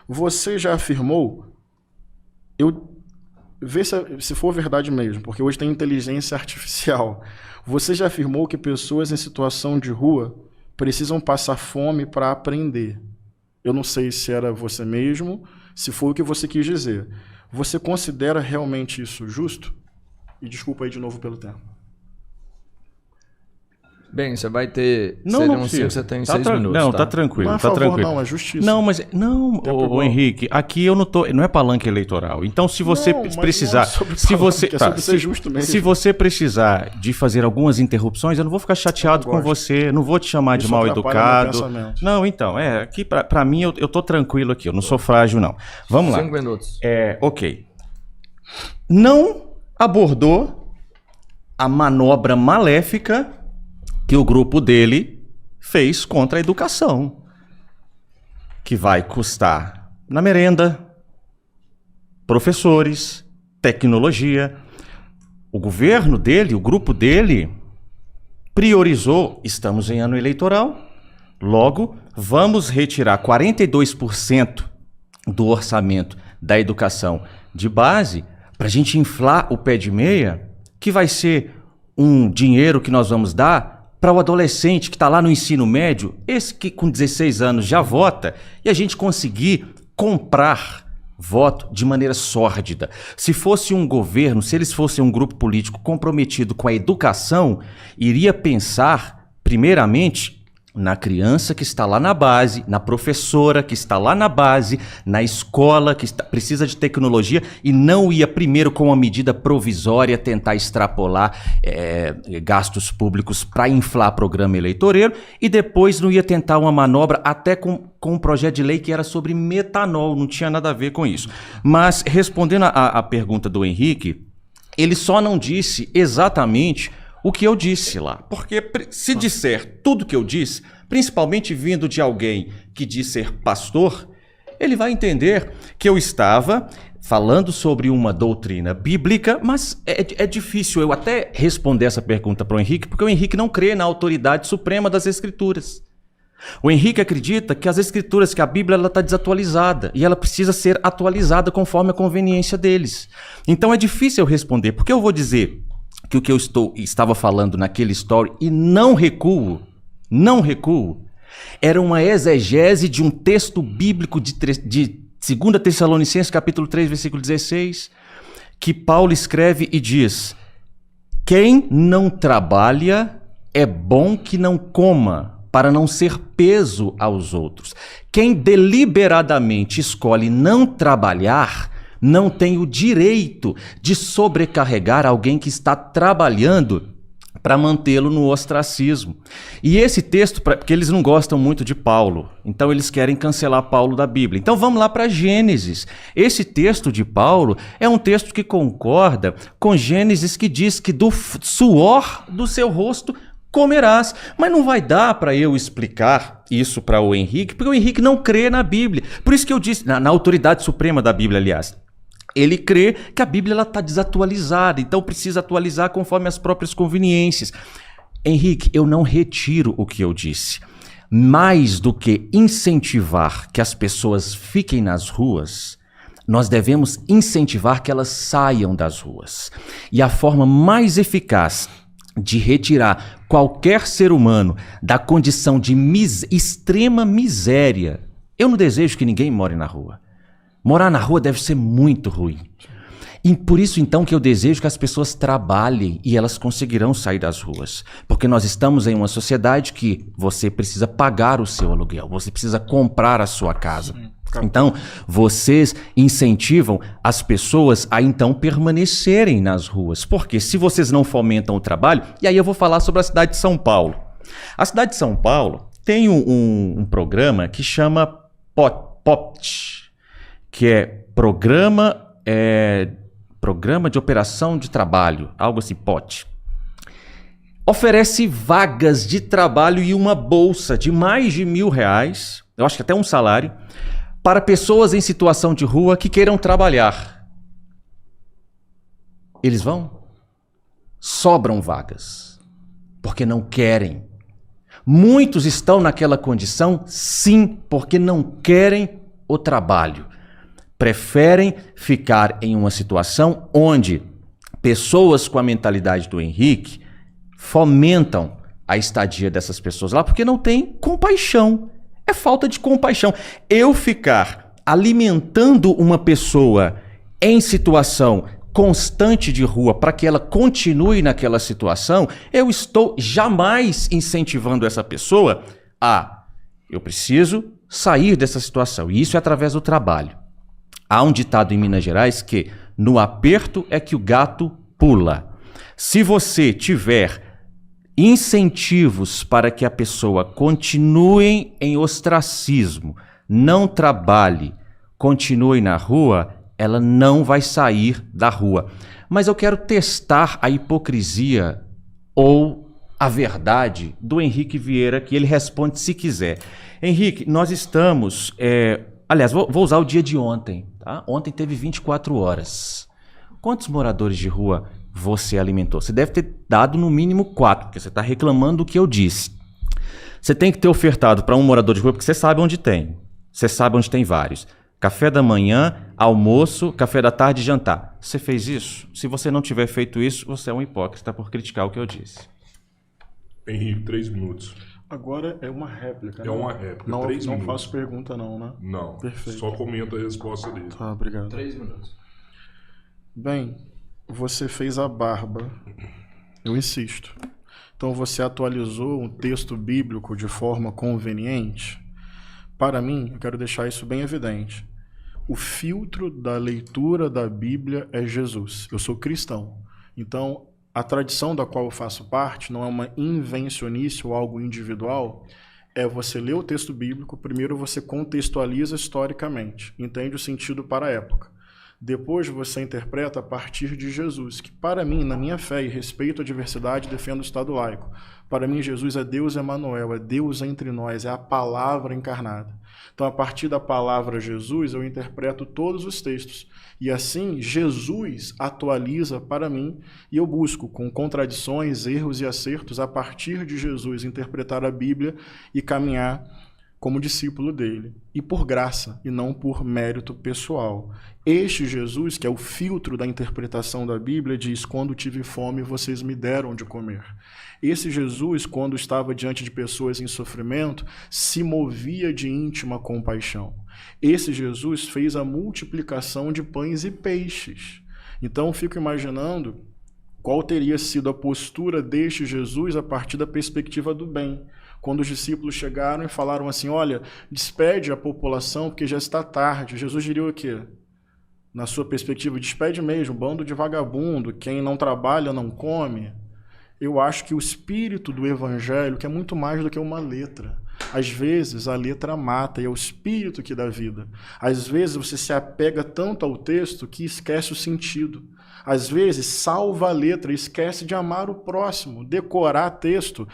Você já afirmou, vê se for verdade mesmo, porque hoje tem inteligência artificial. Você já afirmou que pessoas em situação de rua precisam passar fome para aprender. Eu não sei se era você mesmo, se foi o que você quis dizer. Você considera realmente isso justo? E desculpa aí de novo pelo tempo. Bem, você vai ter... Não precisa. Você tem 6 minutos, não, tá? tá tranquilo, Mas, tá por favor, tranquilo. não, é justiça. Não, mas não, Henrique, aqui eu não é palanque eleitoral. Então, se você precisar, não é sobre se você, palanque, é sobre ser justo mesmo. se você precisar de fazer algumas interrupções, eu não vou ficar chateado com você, não vou te chamar de mal educado. Não, então, aqui para mim eu tô tranquilo aqui, eu não sou frágil não. Vamos lá. 5 minutos. OK. Não abordou a manobra maléfica que o grupo dele fez contra a educação, que vai custar na merenda, professores, tecnologia. O governo dele, o grupo dele, priorizou, estamos em ano eleitoral, logo vamos retirar 42% do orçamento da educação de base para a gente inflar o pé de meia, que vai ser um dinheiro que nós vamos dar para o adolescente que está lá no ensino médio, esse que com 16 anos já vota, e a gente conseguir comprar voto de maneira sórdida. Se fosse um governo, se eles fossem um grupo político comprometido com a educação, iria pensar, primeiramente, na criança que está lá na base, na professora que está lá na base, na escola que precisa de tecnologia, e não ia primeiro com uma medida provisória tentar extrapolar gastos públicos para inflar programa eleitoreiro, e depois não ia tentar uma manobra até com um projeto de lei que era sobre metanol, não tinha nada a ver com isso. Mas respondendo a pergunta do Henrique, ele só não disse exatamente o que eu disse lá. Porque se disser tudo que eu disse, principalmente vindo de alguém que diz ser pastor, ele vai entender que eu estava falando sobre uma doutrina bíblica, mas é difícil eu até responder essa pergunta para o Henrique, porque o Henrique não crê na autoridade suprema das Escrituras. O Henrique acredita que as Escrituras, que a Bíblia está desatualizada e ela precisa ser atualizada conforme a conveniência deles. Então é difícil eu responder, porque eu vou dizer que o que eu estava falando naquele story, e não recuo, era uma exegese de um texto bíblico de 2 Tessalonicenses, capítulo 3, versículo 16, que Paulo escreve e diz: quem não trabalha é bom que não coma, para não ser peso aos outros. Quem deliberadamente escolhe não trabalhar não tem o direito de sobrecarregar alguém que está trabalhando para mantê-lo no ostracismo. E esse texto, porque eles não gostam muito de Paulo, então eles querem cancelar Paulo da Bíblia. Então vamos lá para Gênesis. Esse texto de Paulo é um texto que concorda com Gênesis, que diz que do suor do seu rosto comerás. Mas não vai dar para eu explicar isso para o Henrique, porque o Henrique não crê na Bíblia. Por isso que eu disse, na autoridade suprema da Bíblia, aliás. Ele crê que a Bíblia está desatualizada, então precisa atualizar conforme as próprias conveniências. Henrique, eu não retiro o que eu disse. Mais do que incentivar que as pessoas fiquem nas ruas, nós devemos incentivar que elas saiam das ruas. E a forma mais eficaz de retirar qualquer ser humano da condição de extrema miséria. Eu não desejo que ninguém more na rua. Morar na rua deve ser muito ruim. E por isso, então, que eu desejo que as pessoas trabalhem e elas conseguirão sair das ruas. Porque nós estamos em uma sociedade que você precisa pagar o seu aluguel, você precisa comprar a sua casa. Então, vocês incentivam as pessoas a, então, permanecerem nas ruas. Porque se vocês não fomentam o trabalho... E aí eu vou falar sobre a cidade de São Paulo. A cidade de São Paulo tem um programa que chama POT, que é Programa de Operação de Trabalho, algo assim, POT. Oferece vagas de trabalho e uma bolsa de mais de R$1.000, eu acho que até um salário, para pessoas em situação de rua que queiram trabalhar. Eles vão? Sobram vagas, porque não querem. Muitos estão naquela condição, sim, porque não querem o trabalho. Preferem ficar em uma situação onde pessoas com a mentalidade do Henrique fomentam a estadia dessas pessoas lá porque não tem compaixão. É falta de compaixão. Eu ficar alimentando uma pessoa em situação constante de rua para que ela continue naquela situação, eu estou jamais incentivando essa pessoa a eu preciso sair dessa situação. E isso é através do trabalho. Há um ditado em Minas Gerais que no aperto é que o gato pula. Se você tiver incentivos para que a pessoa continue em ostracismo, não trabalhe, continue na rua, ela não vai sair da rua. Mas eu quero testar a hipocrisia ou a verdade do Henrique Vieira, que ele responde se quiser. Henrique, nós estamos... aliás, vou usar o dia de ontem. Tá? Ontem teve 24 horas. Quantos moradores de rua você alimentou? Você deve ter dado no mínimo 4, porque você está reclamando do que eu disse. Você tem que ter ofertado para um morador de rua, porque você sabe onde tem. Você sabe onde tem vários. Café da manhã, almoço, café da tarde e jantar. Você fez isso? Se você não tiver feito isso, você é um hipócrita por criticar o que eu disse. Henrique, 3 minutos. Agora é uma réplica, né? É uma réplica, Não, 3 não minutos. faço pergunta não, né? Não, Perfeito. só comenta a resposta dele. Tá, obrigado. 3 minutos. Bem, você fez a barba. Eu insisto. Então você atualizou um texto bíblico de forma conveniente? Para mim, eu quero deixar isso bem evidente. O filtro da leitura da Bíblia é Jesus. Eu sou cristão. Então, a tradição da qual eu faço parte não é uma invencionice ou algo individual, é você ler o texto bíblico, primeiro você contextualiza historicamente, entende o sentido para a época. Depois você interpreta a partir de Jesus, que para mim, na minha fé e respeito à diversidade, defendo o Estado laico. Para mim, Jesus é Deus Emanuel, é Deus entre nós, é a palavra encarnada. Então, a partir da palavra Jesus, eu interpreto todos os textos. E assim, Jesus atualiza para mim e eu busco, com contradições, erros e acertos, a partir de Jesus, interpretar a Bíblia e caminhar como discípulo dele. E por graça, e não por mérito pessoal. Este Jesus, que é o filtro da interpretação da Bíblia, diz, quando tive fome, vocês me deram de comer. Esse Jesus, quando estava diante de pessoas em sofrimento, se movia de íntima compaixão. Esse Jesus fez a multiplicação de pães e peixes. Então, fico imaginando qual teria sido a postura deste Jesus a partir da perspectiva do bem. Quando os discípulos chegaram e falaram assim, olha, despede a população porque já está tarde. Jesus diria o quê? Na sua perspectiva, despede mesmo, bando de vagabundo, quem não trabalha não come. Eu acho que o espírito do evangelho, que é muito mais do que uma letra. Às vezes a letra mata e é o espírito que dá vida. Às vezes você se apega tanto ao texto que esquece o sentido. Às vezes salva a letra e esquece de amar o próximo. Decorar texto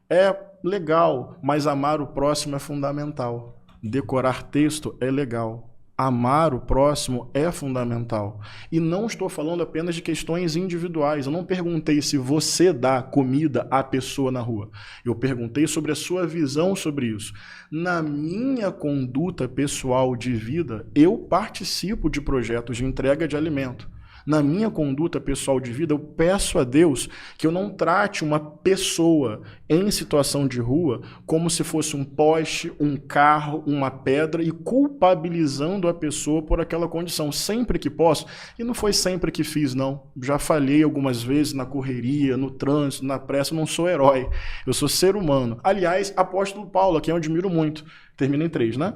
é legal, mas amar o próximo é fundamental. Decorar texto é legal. Amar o próximo é fundamental. E não estou falando apenas de questões individuais. Eu não perguntei se você dá comida à pessoa na rua. Eu perguntei sobre a sua visão sobre isso. Na minha conduta pessoal de vida, eu participo de projetos de entrega de alimento. Na minha conduta pessoal de vida, eu peço a Deus que eu não trate uma pessoa em situação de rua como se fosse um poste, um carro, uma pedra e culpabilizando a pessoa por aquela condição, sempre que posso. E não foi sempre que fiz, não. Já falhei algumas vezes na correria, no trânsito, na pressa, eu não sou herói. Eu sou ser humano. Aliás, apóstolo Paulo, a quem eu admiro muito. Termina em 3, né?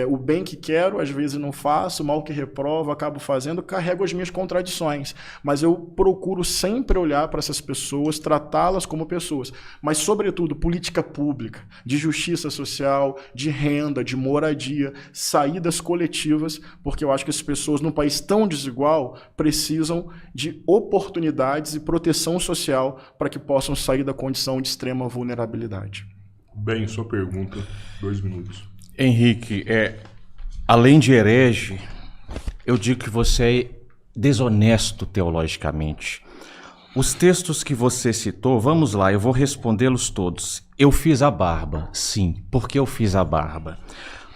O bem que quero, às vezes não faço, o mal que reprovo, acabo fazendo, carrego as minhas contradições. Mas eu procuro sempre olhar para essas pessoas, tratá-las como pessoas. Mas, sobretudo, política pública, de justiça social, de renda, de moradia, saídas coletivas, porque eu acho que essas pessoas, num país tão desigual, precisam de oportunidades e proteção social para que possam sair da condição de extrema vulnerabilidade. Bem, sua pergunta, 2 minutos. Henrique, além de herege, eu digo que você é desonesto teologicamente. Os textos que você citou, vamos lá, eu vou respondê-los todos. Eu fiz a barba, sim. Por que eu fiz a barba?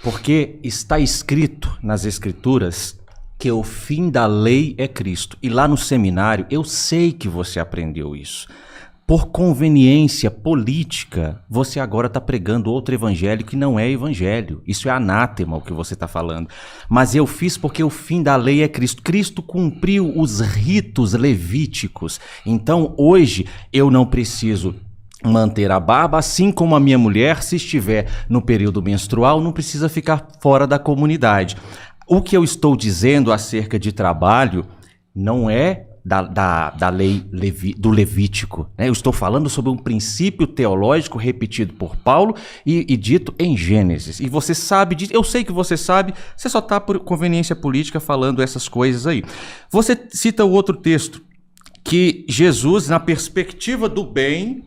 Porque está escrito nas Escrituras que o fim da lei é Cristo. E lá no seminário, eu sei que você aprendeu isso. Por conveniência política, você agora está pregando outro evangelho que não é evangelho. Isso é anátema o que você está falando. Mas eu fiz porque o fim da lei é Cristo. Cristo cumpriu os ritos levíticos. Então, hoje, eu não preciso manter a barba, assim como a minha mulher, se estiver no período menstrual, não precisa ficar fora da comunidade. O que eu estou dizendo acerca de trabalho não é da lei do Levítico, né? Eu estou falando sobre um princípio teológico repetido por Paulo e dito em Gênesis. E você sabe disso, eu sei que você sabe, você só está por conveniência política falando essas coisas aí. Você cita o outro texto, que Jesus, na perspectiva do bem,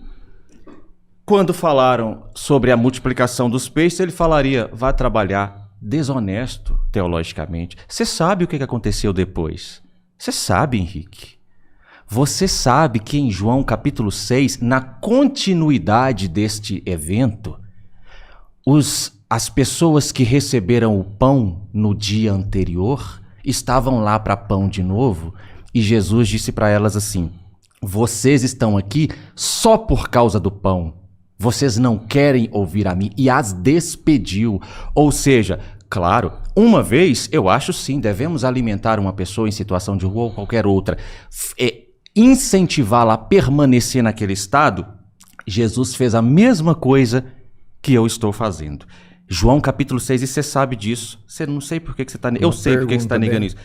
quando falaram sobre a multiplicação dos peixes, ele falaria, vá trabalhar, desonesto teologicamente. Você sabe o que aconteceu depois? Você sabe, Henrique. Você sabe que em João capítulo 6, na continuidade deste evento, as pessoas que receberam o pão no dia anterior estavam lá para pão de novo e Jesus disse para elas assim, vocês estão aqui só por causa do pão. Vocês não querem ouvir a mim e as despediu. Ou seja, claro, uma vez, eu acho sim, devemos alimentar uma pessoa em situação de rua ou qualquer outra, incentivá-la a permanecer naquele estado. Jesus fez a mesma coisa que eu estou fazendo. João capítulo 6, e você sabe disso. Você não sei por que você está... Eu sei por que você está negando isso.